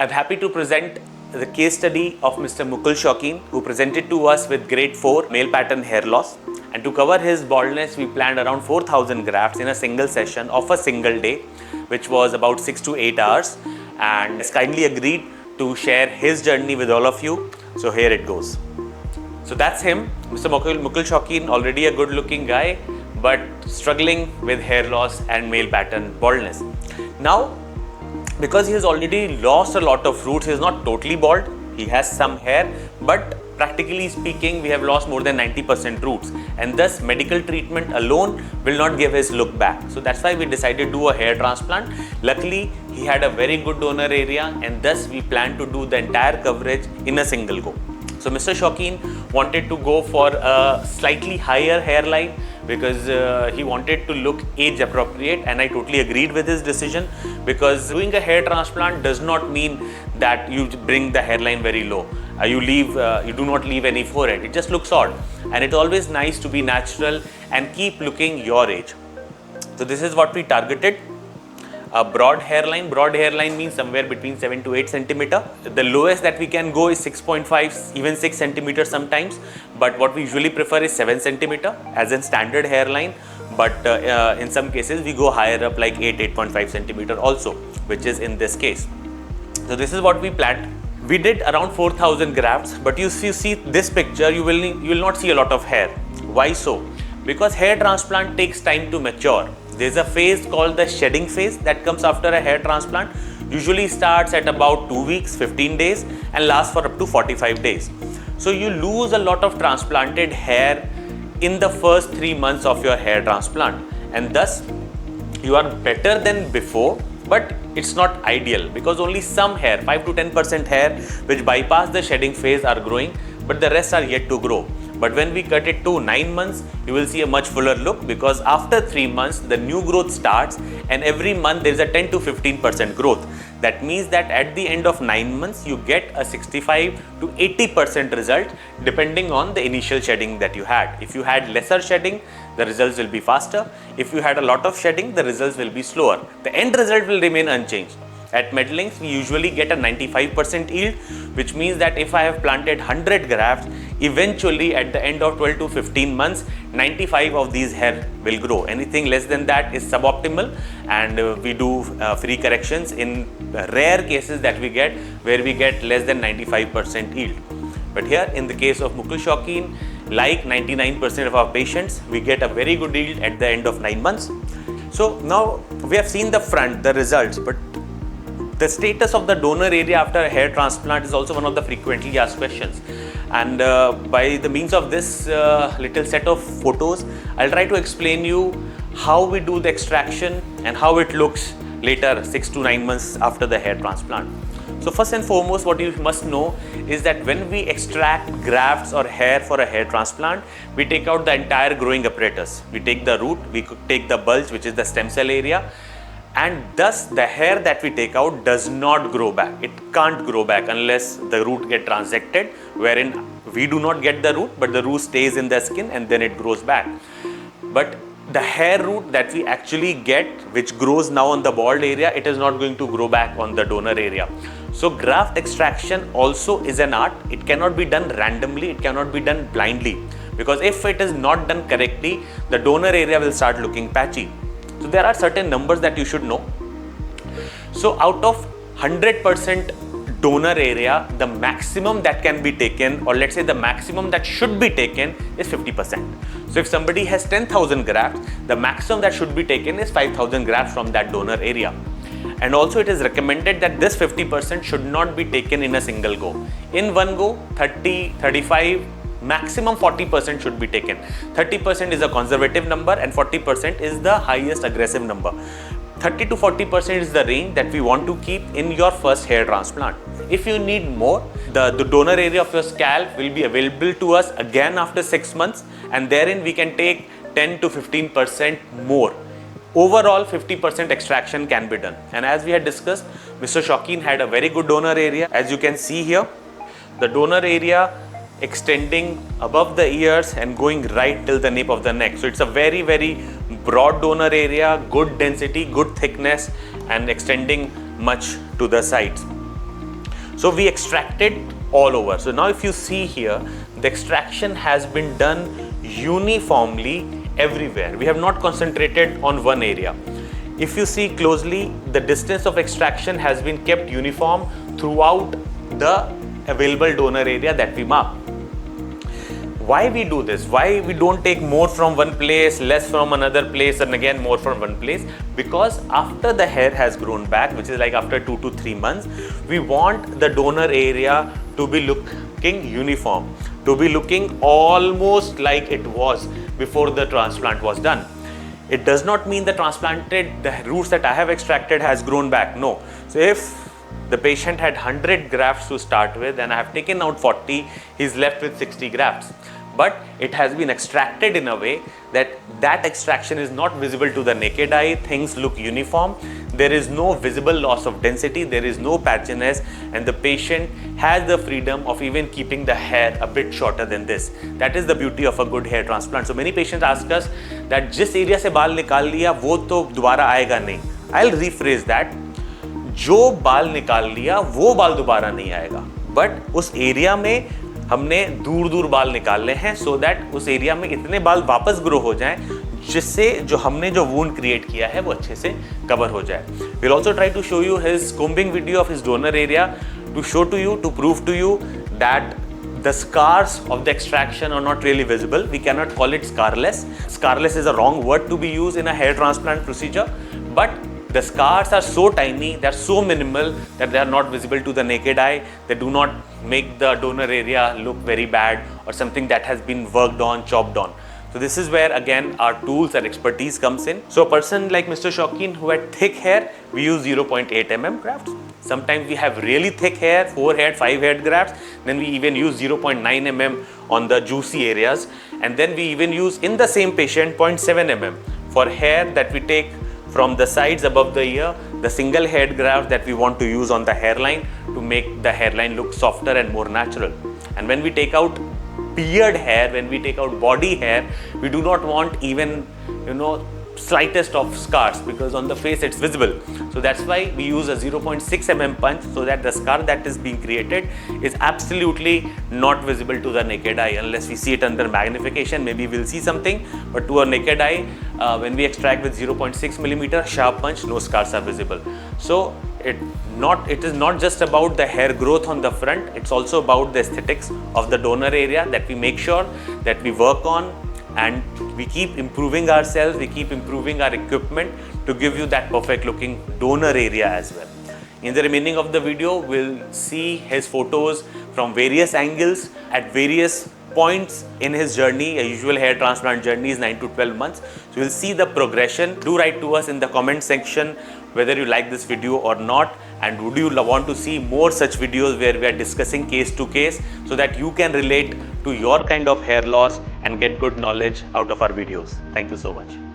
I'm happy to present the case study of Mr. Mukul Shaukin, who presented to us with grade 4 male pattern hair loss. And to cover his baldness, we planned around 4,000 grafts in a single session of a single day, which was about 6 to 8 hours. And has kindly agreed to share his journey with all of you. So here it goes. So that's him, Mr. Mukul Shaukin, already a good looking guy, but struggling with hair loss and male pattern baldness. Now, because he has already lost a lot of roots, he is not totally bald, he has some hair, but practically speaking, we have lost more than 90% roots, and thus medical treatment alone will not give his look back. So that's why we decided to do a hair transplant. Luckily, he had a very good donor area, and thus we plan to do the entire coverage in a single go. So Mr. Shaukin wanted to go for a slightly higher hairline because he wanted to look age appropriate, and I totally agreed with his decision, because doing a hair transplant does not mean that you bring the hairline very low. You do not leave any forehead. It just looks odd, and it's always nice to be natural and keep looking your age. So this is what we targeted. A broad hairline. Broad hairline means somewhere between 7 to 8 centimeter. The lowest that we can go is 6.5, even 6 centimeters sometimes. But what we usually prefer is 7 centimeter as in standard hairline. But in some cases we go higher up, like 8.5 centimeter also, which is in this case. So this is what we planned. We did around 4,000 grafts, but if you see this picture, you will not see a lot of hair. Why so? Because hair transplant takes time to mature. There's a phase called the shedding phase that comes after a hair transplant. Usually starts at about 2 weeks, 15 days, and lasts for up to 45 days. So you lose a lot of transplanted hair in the first 3 months of your hair transplant, and thus you are better than before, but it's not ideal because only some hair, 5 to 10% hair which bypass the shedding phase are growing, but the rest are yet to grow. But when we cut it to 9 months, you will see a much fuller look, because after 3 months, the new growth starts, and every month there is a 10 to 15% growth. That means that at the end of 9 months, you get a 65 to 80% result depending on the initial shedding that you had. If you had lesser shedding, the results will be faster. If you had a lot of shedding, the results will be slower. The end result will remain unchanged. At Medlinks, we usually get a 95% yield, which means that if I have planted 100 grafts, eventually at the end of 12 to 15 months, 95 of these hair will grow. Anything less than that is suboptimal, and we do free corrections in rare cases that we get, where we get less than 95% yield. But here in the case of Mukul Shaukin, like 99% of our patients, we get a very good yield at the end of 9 months. So now we have seen the front, the results, but the status of the donor area after a hair transplant is also one of the frequently asked questions. And by the means of this little set of photos, I'll try to explain you how we do the extraction and how it looks later 6 to 9 months after the hair transplant. So first and foremost, what you must know is that when we extract grafts or hair for a hair transplant, we take out the entire growing apparatus. We take the root, we take the bulge, which is the stem cell area, and thus the hair that we take out does not grow back. It can't grow back unless the root get transected, wherein we do not get the root, but the root stays in the skin and then it grows back. But the hair root that we actually get, which grows now on the bald area, it is not going to grow back on the donor area. So graft extraction also is an art. It cannot be done randomly, it cannot be done blindly, because if it is not done correctly, the donor area will start looking patchy. So there are certain numbers that you should know. So out of 100% donor area, the maximum that can be taken, or let's say the maximum that should be taken, is 50%. So if somebody has 10,000 grafts, the maximum that should be taken is 5,000 grafts from that donor area. And also it is recommended that this 50% should not be taken in a single go. In one go, 30, 35, maximum 40% should be taken. 30% is a conservative number and 40% is the highest aggressive number. 30 to 40% is the range that we want to keep in your first hair transplant. If you need more, the donor area of your scalp will be available to us again after 6 months, and therein we can take 10 to 15% more. Overall, 50% extraction can be done. And as we had discussed, Mr. Shaukin had a very good donor area. As you can see here, the donor area extending above the ears and going right till the nape of the neck. So it's a very, very broad donor area, good density, good thickness, and extending much to the sides. So we extracted all over. So now if you see here, the extraction has been done uniformly everywhere. We have not concentrated on one area. If you see closely, the distance of extraction has been kept uniform throughout the available donor area that we mark. Why we do this? Why we don't take more from one place, less from another place, and again more from one place? Because after the hair has grown back, which is like after 2 to 3 months, we want the donor area to be looking uniform, to be looking almost like it was before the transplant was done. It does not mean the roots that I have extracted has grown back. No. So if the patient had 100 grafts to start with and I have taken out 40, he's left with 60 grafts. But it has been extracted in a way that extraction is not visible to the naked eye. Things look uniform. There is no visible loss of density. There is no patchiness, and the patient has the freedom of even keeping the hair a bit shorter than this. That is the beauty of a good hair transplant. So many patients ask us that जिस area से बाल निकाल लिया वो तो दोबारा आएगा नहीं. I'll rephrase that. जो बाल निकाल लिया वो बाल दोबारा नहीं आएगा, बट उस एरिया में हमने दूर दूर बाल निकालने हैं सो दैट उस एरिया में इतने बाल वापस ग्रो हो जाएं जिससे जो हमने जो वूंड क्रिएट किया है वो अच्छे से कवर हो जाए. We'll also try to show you his combing video of his donor area to show to you, to prove to you that the scars of the extraction are not really visible. We cannot call it scarless. Scarless is a wrong word to be used in a hair transplant procedure, but the scars are so tiny, they are so minimal that they are not visible to the naked eye. They do not make the donor area look very bad or something that has been worked on, chopped on. So this is where again our tools and expertise comes in. So a person like Mr. Shaukin who had thick hair, we use 0.8 mm grafts. Sometimes we have really thick hair, 4 head, 5 head grafts. Then we even use 0.9 mm on the juicy areas. And then we even use in the same patient 0.7 mm for hair that we take from the sides above the ear, the single head graft that we want to use on the hairline to make the hairline look softer and more natural. And when we take out beard hair, when we take out body hair, we do not want even, slightest of scars because on the face it's visible. So that's why we use a 0.6 mm punch so that the scar that is being created is absolutely not visible to the naked eye unless we see it under magnification. Maybe we'll see something, but to a naked eye, when we extract with 0.6 mm sharp punch, no scars are visible. So it is not just about the hair growth on the front, it's also about the aesthetics of the donor area that we make sure that we work on, and we keep improving ourselves, we keep improving our equipment to give you that perfect looking donor area as well. In the remaining of the video, we'll see his photos from various angles at various points in his journey. A usual hair transplant journey is 9 to 12 months. So we'll see the progression. Do write to us in the comment section whether you like this video or not, and would you want to see more such videos where we are discussing case to case so that you can relate to your kind of hair loss and get good knowledge out of our videos. Thank you so much.